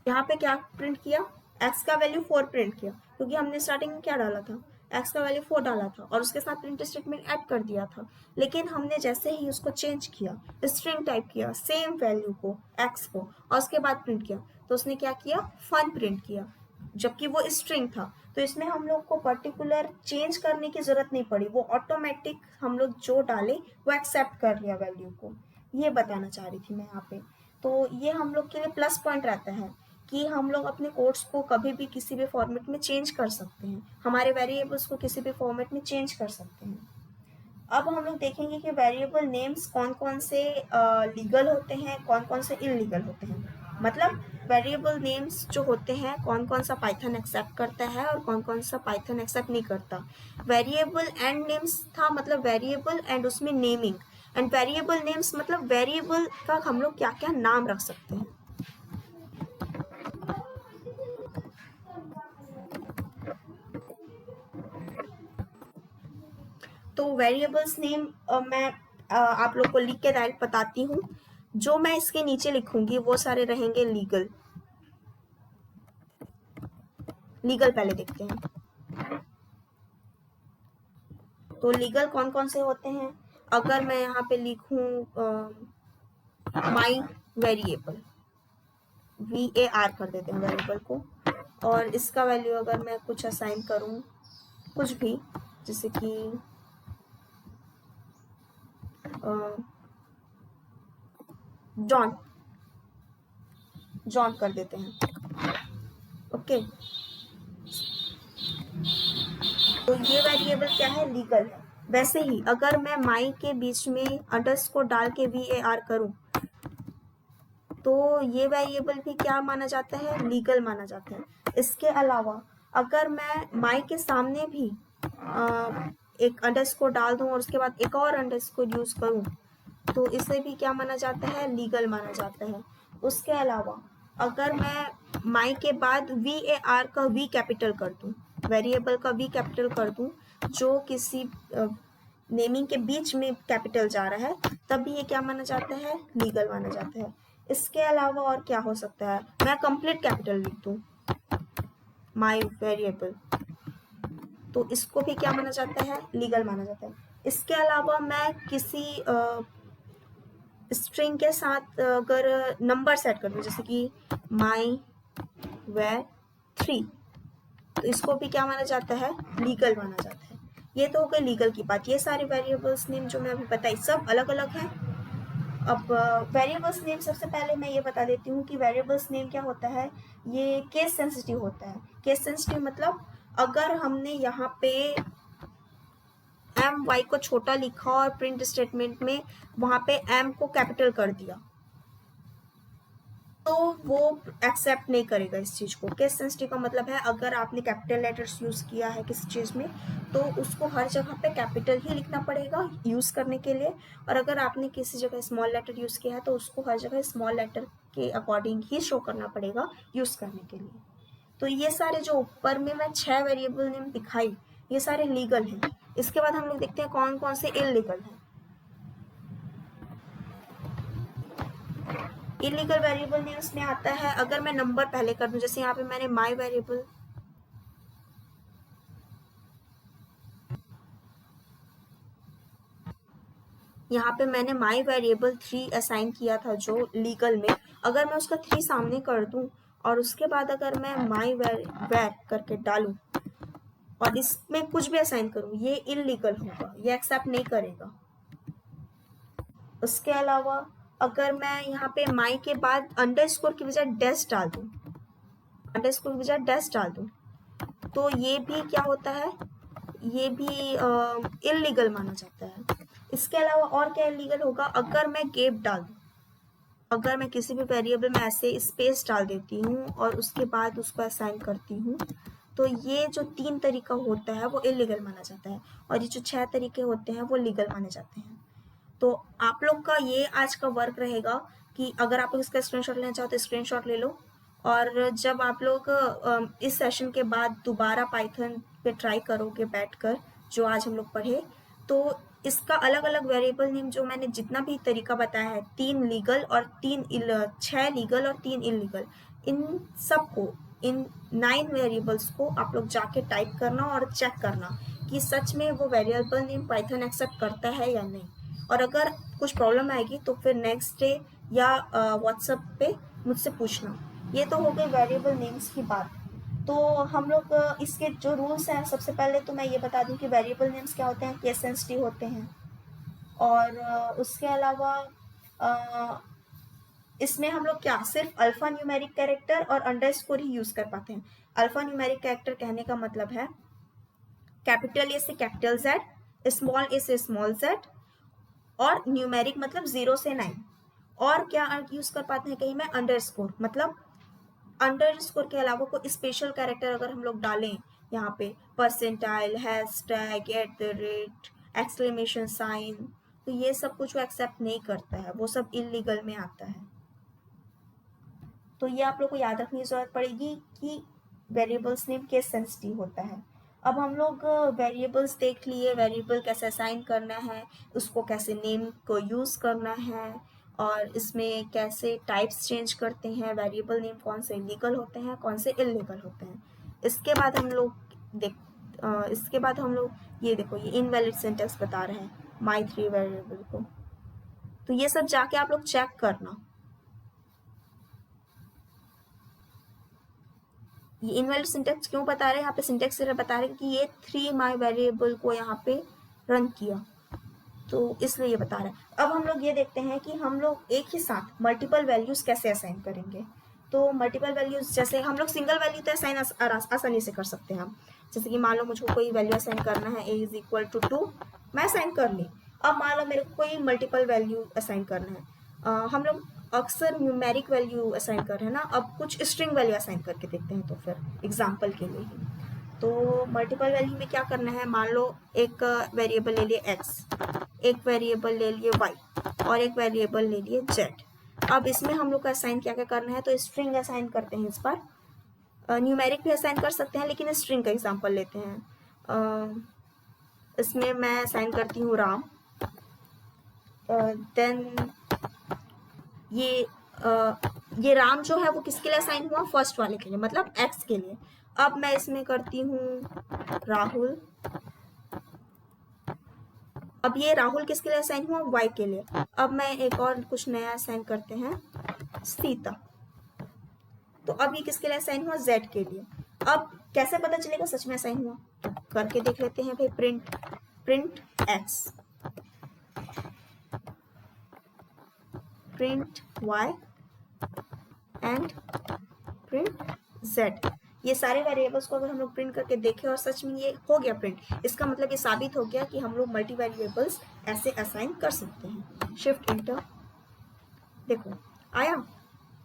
यहाँ पे क्या प्रिंट किया, x का वैल्यू 4 प्रिंट किया, क्योंकि हमने स्टार्टिंग में क्या डाला था, x का वैल्यू 4 डाला था और उसके साथ प्रिंट स्टेटमेंट ऐड कर दिया था। लेकिन हमने जैसे ही उसको चेंज किया, स्ट्रिंग टाइप किया, सेम वैल्यू को x को, और उसके बाद प्रिंट किया, तो उसने क्या किया, फन प्रिंट किया, जबकि वो स्ट्रिंग था। तो इसमें हम लोग को पर्टिकुलर चेंज करने की जरूरत नहीं पड़ी, वो ऑटोमेटिक हम लोग जो डाले वो एक्सेप्ट कर लिया वैल्यू को। ये बताना चाह रही थी मैं यहाँ पे। तो ये हम लोग के लिए प्लस पॉइंट रहता है कि हम लोग अपने कोड्स को कभी भी किसी भी फॉर्मेट में चेंज कर सकते हैं, हमारे वेरिएबल्स को किसी भी फॉर्मेट में चेंज कर सकते हैं। अब हम लोग देखेंगे कि वेरिएबल नेम्स कौन कौन से लीगल होते हैं, कौन कौन से इलीगल होते हैं। मतलब वेरिएबल नेम्स जो होते हैं कौन कौन सा पाइथन एक्सेप्ट करता है और कौन कौन सा पाइथन एक्सेप्ट नहीं करता। वेरिएबल एंड नेम्स था, मतलब वेरिएबल एंड उसमें नेमिंग, एंड वेरिएबल नेम्स मतलब वेरिएबल का हम लोग क्या क्या नाम रख सकते हैं। तो वेरिएबल्स नेम मैं आप लोग को लिख के डायरेक्ट बताती हूँ। जो मैं इसके नीचे लिखूंगी वो सारे रहेंगे लीगल। लीगल पहले देखते हैं। तो लीगल कौन कौन से होते हैं, अगर मैं यहाँ पे लिखूं माई वेरिएबल, VAR कर देते हैं वेरिएबल को, और इसका वैल्यू अगर मैं कुछ असाइन करूं, कुछ भी, जैसे कि जॉन कर देते हैं। ओके, तो ये वेरिएबल क्या है, लीगल है। वैसे ही अगर मैं माई के बीच में अंडरस्कोर डाल के VAR करूं तो ये वेरिएबल भी क्या माना जाता है, लीगल माना जाता है। इसके अलावा अगर मैं माई के सामने भी एक अंडरस्कोर डाल दूं और उसके बाद एक और अंडरस्कोर यूज करूं तो इसे भी क्या माना जाता है, लीगल माना जाता है। उसके अलावा अगर मैं माई के बाद VAR का V कैपिटल कर दूं, वेरिएबल का V कैपिटल कर दूं जो किसी नेमिंग के बीच में कैपिटल जा रहा है, तब भी ये क्या माना जाता है, लीगल माना जाता है। इसके अलावा और क्या हो सकता है, मैं कंप्लीट कैपिटल लिख दूं माई वेरिएबल, तो इसको भी क्या माना जाता है, लीगल माना जाता है। इसके अलावा मैं किसी स्ट्रिंग के साथ अगर नंबर सेट कर दूं, जैसे कि माई वर 3, तो इसको भी क्या माना जाता है, लीगल माना जाता है। ये तो हो गई लीगल की बात। ये सारे वेरिएबल्स नेम जो मैं अभी बताई सब अलग अलग हैं। अब वेरिएबल्स नेम सबसे पहले मैं ये बता देती हूँ कि वेरिएबल्स नेम क्या होता है, ये केस सेंसिटिव होता है। केस सेंसिटिव मतलब अगर हमने यहाँ पे my को छोटा लिखा और प्रिंट स्टेटमेंट में वहां पे m को कैपिटल कर दिया तो वो एक्सेप्ट नहीं करेगा इस चीज को। केस सेंसिटिव का मतलब है अगर आपने कैपिटल लेटर्स यूज किया है किसी चीज में तो उसको हर जगह पे कैपिटल ही लिखना पड़ेगा यूज करने के लिए, और अगर आपने किसी जगह स्मॉल लेटर यूज किया है तो उसको हर जगह स्मॉल लेटर के अकॉर्डिंग ही शो करना पड़ेगा यूज करने के लिए। तो ये सारे जो ऊपर में मैं 6 वेरिएबल नेम दिखाई ये सारे लीगल हैं। इसके बाद हम लोग देखते हैं कौन कौन से इलीगल हैं। इलीगल वेरिएबल नेम्स में आता है अगर मैं नंबर पहले कर दूं, जैसे यहाँ पे मैंने माई वेरिएबल यहाँ पे मैंने माई वेरिएबल 3 असाइन किया था जो लीगल में, अगर मैं उसका 3 सामने कर दूं और उसके बाद अगर मैं माई वेर करके डालूं और इसमें कुछ भी असाइन करूं ये इलीगल होगा, ये एक्सेप्ट नहीं करेगा। उसके अलावा अगर मैं यहाँ पे माई के बाद अंडरस्कोर की बजाय डैश डाल दूं, अंडरस्कोर की बजाय डैश डाल दूं तो ये भी क्या होता है, ये भी इलीगल माना जाता है। इसके अलावा और क्या इलीगल होगा, अगर मैं गैप डाल दूं, अगर मैं किसी भी वेरिएबल में ऐसे स्पेस डाल देती हूँ और उसके बाद उसको असाइन करती हूँ तो ये जो 3 तरीका होता है वो इलीगल माना जाता है और ये जो 6 तरीके होते हैं वो लीगल माने जाते हैं। तो आप लोग का ये आज का वर्क रहेगा कि अगर आप लोग इसका स्क्रीनशॉट लेना चाहो तो स्क्रीनशॉट ले लो, और जब आप लोग इस सेशन के बाद दोबारा पाइथन पे ट्राई करोगे बैठकर जो आज हम लोग पढ़े, तो इसका अलग अलग वेरिएबल नेम जो मैंने जितना भी तरीका बताया है 3 लीगल और 6 लीगल और 3 इलीगल, इन सबको इन 9 वेरिएबल्स को आप लोग जाके टाइप करना और चेक करना कि सच में वो वेरिएबल नेम पाइथन एक्सेप्ट करता है या नहीं। और अगर कुछ प्रॉब्लम आएगी तो फिर नेक्स्ट डे या व्हाट्सएप पे मुझसे पूछना। ये तो हो गई वेरिएबल नेम्स की बात। तो हम लोग इसके जो रूल्स हैं, सबसे पहले तो मैं ये बता दूं कि वेरिएबल नेम्स क्या होते हैं, केस सेंसिटिव होते हैं, और उसके अलावा इसमें हम लोग क्या सिर्फ अल्फा न्यूमेरिक कैरेक्टर और अंडरस्कोर ही यूज कर पाते हैं। अल्फा न्यूमेरिक कैरेक्टर कहने का मतलब है कैपिटल ए से कैपिटल जेड, स्मॉल ए से स्मॉल जेड, और न्यूमेरिक मतलब 0 से 9। और क्या यूज कर पाते हैं कहीं में अंडरस्कोर, मतलब अंडरस्कोर के अलावा कोई स्पेशल कैरेक्टर अगर हम लोग डालें यहाँ पे परसेंटाइल, हैशटैग, @, एक्सक्लेमेशन साइन, तो ये सब कुछ वो एक्सेप्ट नहीं करता है, वो सब इलीगल में आता है। तो ये आप लोग को याद रखने की जरूरत पड़ेगी कि वेरिएबल्स नेम केस सेंसिटिव होता है। अब हम लोग वेरिएबल्स देख लिए, वेरिएबल कैसे असाइन करना है, उसको कैसे नेम को यूज करना है, और इसमें कैसे टाइप्स चेंज करते हैं, वेरिएबल नेम कौन से लीगल होते हैं कौन से इलीगल होते हैं। इसके बाद हम लोग ये देखो ये इनवैलिड सिंटैक्स बता रहे हैं माई 3 वेरिएबल को, तो ये सब जाके आप लोग चेक करना। ये इनवैलिड सिंटैक्स क्यों बता रहे हैं, यहाँ पे सिंटैक्स सिर्फ बता रहे हैं कि ये 3 माई वेरिएबल को यहाँ पे रन किया, तो इसलिए ये बता रहा है। अब हम लोग ये देखते हैं कि हम लोग एक ही साथ मल्टीपल वैल्यूज कैसे असाइन करेंगे। तो मल्टीपल वैल्यूज जैसे हम लोग सिंगल वैल्यू तो असाइन आसानी से कर सकते हैं हम, जैसे कि मान लो मुझको कोई वैल्यू असाइन करना है, a इज इक्वल टू 2, मैं असाइन कर ली। अब मान लो मेरे को कोई मल्टीपल वैल्यू असाइन करना है। हम लोग अक्सर न्यूमेरिक वैल्यू असाइन कर रहे हैं ना, अब कुछ स्ट्रिंग वैल्यू असाइन करके देखते हैं। तो फिर एग्जाम्पल के लिए ही, तो मल्टीपल वैल्यू में क्या करना है, मान लो एक वेरिएबल ले लिए x, एक वेरिएबल ले लिए y और एक वेरिएबल ले लिए z। अब इसमें हम लोग का असाइन क्या क्या करना है, तो स्ट्रिंग असाइन करते हैं इस बार। न्यूमेरिक भी असाइन कर सकते हैं, लेकिन स्ट्रिंग का एग्जांपल लेते हैं। इसमें मैं असाइन करती हूँ राम। देन ये राम जो है वो किसके लिए असाइन हुआ, फर्स्ट वाले के लिए, मतलब x के लिए। अब मैं इसमें करती हूँ राहुल। अब ये राहुल किसके लिए असाइन हुआ, y के लिए। अब मैं एक और कुछ नया असाइन करते हैं, सीता। तो अब ये किसके लिए असाइन हुआ, z के लिए। अब कैसे पता चलेगा सच में असाइन हुआ, तो करके देख लेते हैं भाई। Print x, print y and print z। ये सारे वेरिएबल्स को अगर हम लोग प्रिंट करके देखें और सच में ये हो गया प्रिंट, इसका मतलब ये साबित हो गया कि हम लोग मल्टी वेरिएबल्स ऐसे असाइन कर सकते हैं। शिफ्ट इंटर, देखो आया।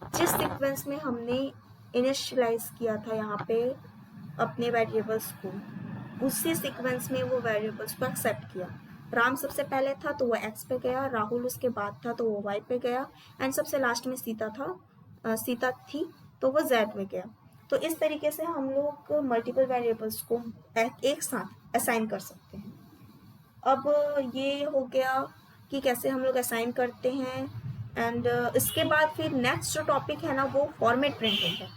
जिस सीक्वेंस में हमने इनिशियलाइज किया था यहाँ पे अपने वेरिएबल्स को, उसी सीक्वेंस में वो वेरिएबल्स को एक्सेप्ट किया। राम सबसे पहले था तो वो x पे गया, राहुल उसके बाद था तो वो y पे गया, एंड सबसे लास्ट में सीता थी तो वो z में गया। तो इस तरीके से हम लोग मल्टीपल वेरिएबल्स को एक साथ असाइन कर सकते हैं। अब ये हो गया कि कैसे हम लोग असाइन करते हैं। एंड इसके बाद फिर नेक्स्ट जो टॉपिक है ना, वो फॉर्मेट प्रिंटिंग है।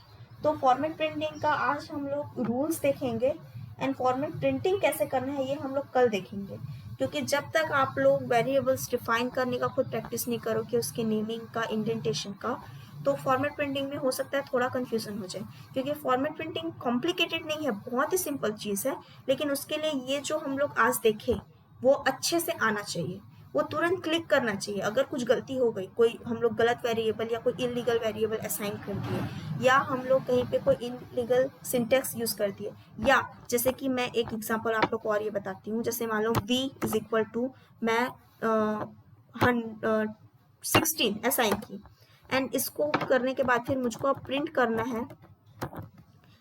तो फॉर्मेट प्रिंटिंग का आज हम लोग रूल्स देखेंगे, एंड फॉर्मेट प्रिंटिंग कैसे करना है ये हम लोग कल देखेंगे। क्योंकि जब तक आप लोग वेरिएबल्स डिफाइन करने का खुद प्रैक्टिस नहीं करोगे, उसके नेमिंग का, इंडेंटेशन का, तो फॉर्मेट प्रिंटिंग में हो सकता है थोड़ा कन्फ्यूजन हो जाए। क्योंकि फॉर्मेट प्रिंटिंग कॉम्प्लिकेटेड नहीं है, बहुत ही सिंपल चीज़ है। लेकिन उसके लिए ये जो हम लोग आज देखें वो अच्छे से आना चाहिए, वो तुरंत क्लिक करना चाहिए। अगर कुछ गलती हो गई, कोई हम लोग गलत वेरिएबल या कोई इलीगल वेरिएबल असाइन कर दिए, या हम लोग कहीं पे कोई इलीगल सिंटेक्स यूज कर दिए, या जैसे कि मैं एक एग्जांपल आप लोग को और ये बताती हूँ। जैसे मान लो v इज इक्वल टू मैं 16 असाइन की, एंड इसको करने के बाद फिर मुझको अब प्रिंट करना है।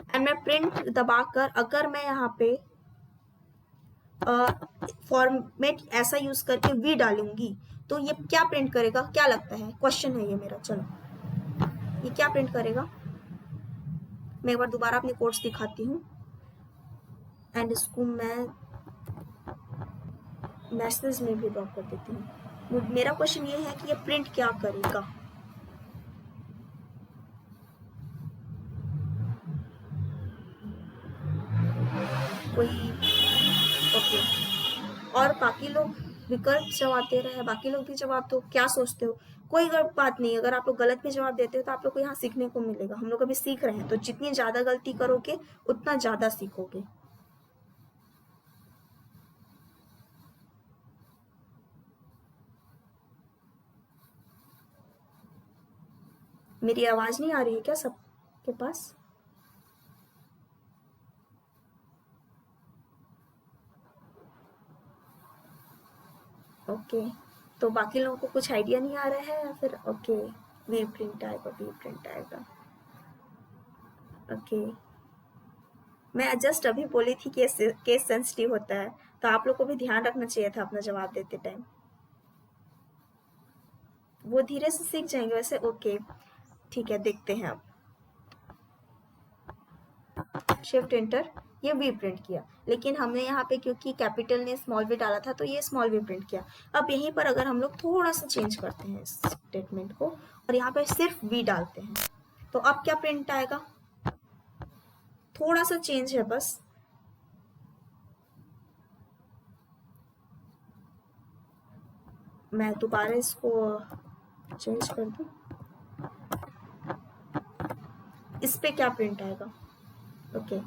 एंड मैं प्रिंट दबाकर अगर मैं यहाँ पे फॉर्मेट ऐसा यूज करके v डालूंगी, तो ये क्या प्रिंट करेगा, क्या लगता है, क्वेश्चन है ये मेरा। चलो ये क्या प्रिंट करेगा, मैं एक बार दोबारा अपने कोड्स दिखाती हूँ, एंड इसको मैं मैसेज में भी ड्रॉप कर देती हूँ। मेरा क्वेश्चन ये है कि ये प्रिंट क्या करेगा। कोई ओके, और बाकी लोग विकल्प जवाब दे रहे हैं, बाकी लोग भी जवाब दो, क्या सोचते हो। कोई बात नहीं, अगर आप लोग गलत भी जवाब देते हो तो आप लोग को यहाँ सीखने को मिलेगा। हम लोग अभी सीख रहे हैं, तो जितनी ज्यादा गलती करोगे उतना ज्यादा सीखोगे। मेरी आवाज नहीं आ रही है क्या सबके पास? ओके, तो बाकी लोगों को कुछ आइडिया नहीं आ रहा है या फिर ओके वी प्रिंट आएगा। ओके, मैं जस्ट अभी बोली थी कि केस सेंसिटिव होता है, तो आप लोग को भी ध्यान रखना चाहिए था अपना जवाब देते टाइम। वो धीरे से सीख जाएंगे वैसे। ओके ठीक है, देखते हैं अब। शिफ्ट एंटर, ये वी प्रिंट किया, लेकिन हमने यहाँ पे क्योंकि कैपिटल ने स्मॉल वी डाला था तो ये स्मॉल वी प्रिंट किया। अब यहीं पर अगर हम लोग थोड़ा सा चेंज करते हैं स्टेटमेंट को और यहाँ पे सिर्फ वी डालते हैं, तो अब क्या प्रिंट आएगा, थोड़ा सा चेंज है बस। मैं दोबारा इसको चेंज कर दूं, इस पे क्या प्रिंट आएगा। ओके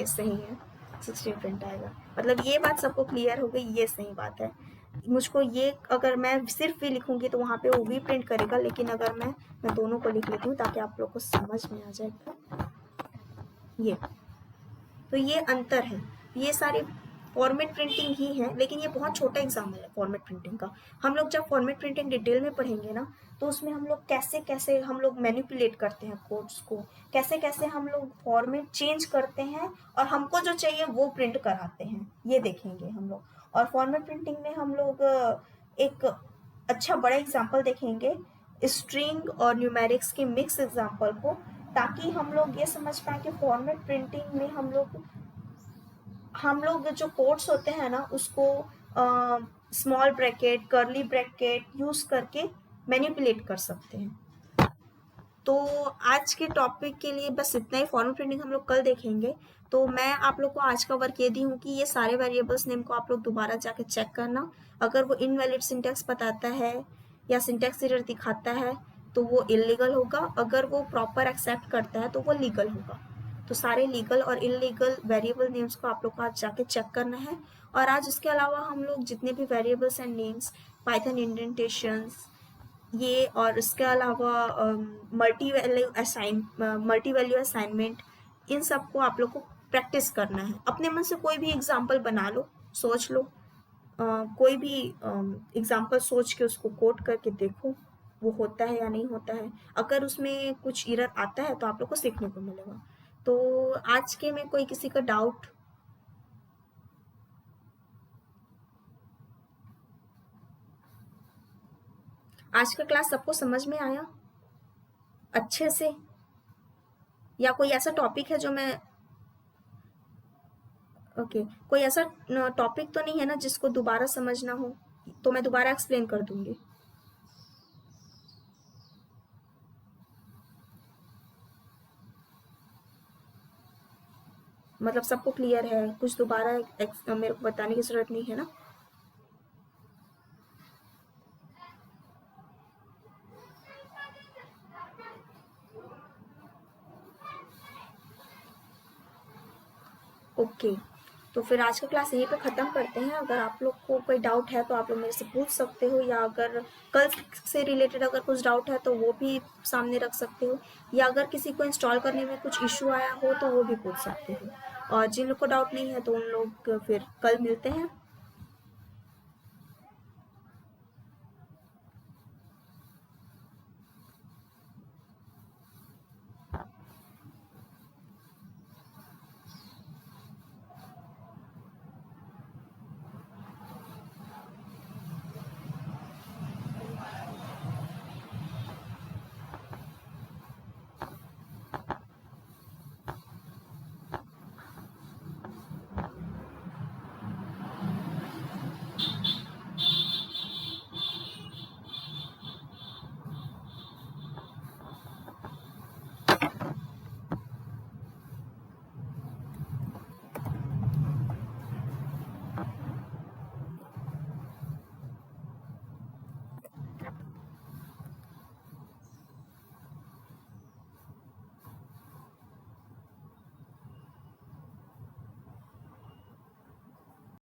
सही है, 16 प्रिंट आएगा। मतलब ये बात सबको क्लियर हो गई, ये सही बात है। मुझको ये अगर मैं सिर्फ भी लिखूंगी तो वहाँ पे वो भी प्रिंट करेगा, लेकिन अगर मैं दोनों को लिख लेती हूँ ताकि आप लोग को समझ में आ जाए। ये तो ये अंतर है। ये सारी फॉर्मेट प्रिंटिंग ही है, लेकिन ये बहुत छोटा एग्जाम्पल है फॉर्मेट प्रिंटिंग का। हम लोग जब फॉर्मेट प्रिंटिंग डिटेल में पढ़ेंगे ना, तो उसमें हम लोग कैसे कैसे हम लोग मैनिपुलेट करते हैं कोड्स को, कैसे कैसे हम लोग फॉर्मेट चेंज करते हैं और हमको जो चाहिए वो प्रिंट कराते हैं, ये देखेंगे हम लोग। और फॉर्मेट प्रिंटिंग में हम लोग एक अच्छा बड़ा एग्जाम्पल देखेंगे, स्ट्रिंग और न्यूमेरिक्स के मिक्स एग्जाम्पल को, ताकि हम लोग ये समझ पाए कि फॉर्मेट प्रिंटिंग में हम लोग जो कोड्स होते हैं ना, उसको small bracket, curly bracket use करके मैनिपुलेट कर सकते हैं। तो आज के टॉपिक के लिए बस इतना ही। फॉर्मेट प्रिंटिंग हम लोग कल देखेंगे। तो मैं आप लोग को आज का वर्क ये दी हूँ कि ये सारे वेरिएबल्स नेम को आप लोग दोबारा जाके चेक करना। अगर वो इनवैलिड सिंटैक्स बताता है या सिंटैक्स एरर दिखाता है तो वो इलीगल होगा, अगर वो प्रॉपर एक्सेप्ट करता है तो वो लीगल होगा। तो सारे लीगल और इलीगल वेरिएबल नेम्स को आप लोग को आज जाके चेक करना है। और आज इसके अलावा हम लोग जितने भी variables and names, Python indentations, ये और इसके अलावा मल्टी वैल्यू असाइनमेंट, इन सब को आप लोग को प्रैक्टिस करना है। अपने मन से कोई भी एग्जाम्पल बना लो, सोच लो, कोई भी एग्जाम्पल सोच के उसको कोट करके देखो वो होता है या नहीं होता है। अगर उसमें कुछ एरर आता है तो आप लोग को सीखने को मिलेगा। तो आज के में कोई किसी का डाउट? आज का क्लास सबको समझ में आया अच्छे से, या कोई ऐसा टॉपिक है जो मैं ओके कोई ऐसा टॉपिक तो नहीं है ना जिसको दोबारा समझना हो? तो मैं दोबारा एक्सप्लेन कर दूंगी। मतलब सबको क्लियर है, कुछ दोबारा मेरे को बताने की जरूरत नहीं है ना? ओके, तो फिर आज का क्लास यहीं पे ख़त्म करते हैं। अगर आप लोग को कोई डाउट है तो आप लोग मेरे से पूछ सकते हो, या अगर कल से रिलेटेड अगर कुछ डाउट है तो वो भी सामने रख सकते हो, या अगर किसी को इंस्टॉल करने में कुछ इशू आया हो तो वो भी पूछ सकते हो। और जिन लोग को डाउट नहीं है तो उन लोग फिर कल मिलते हैं।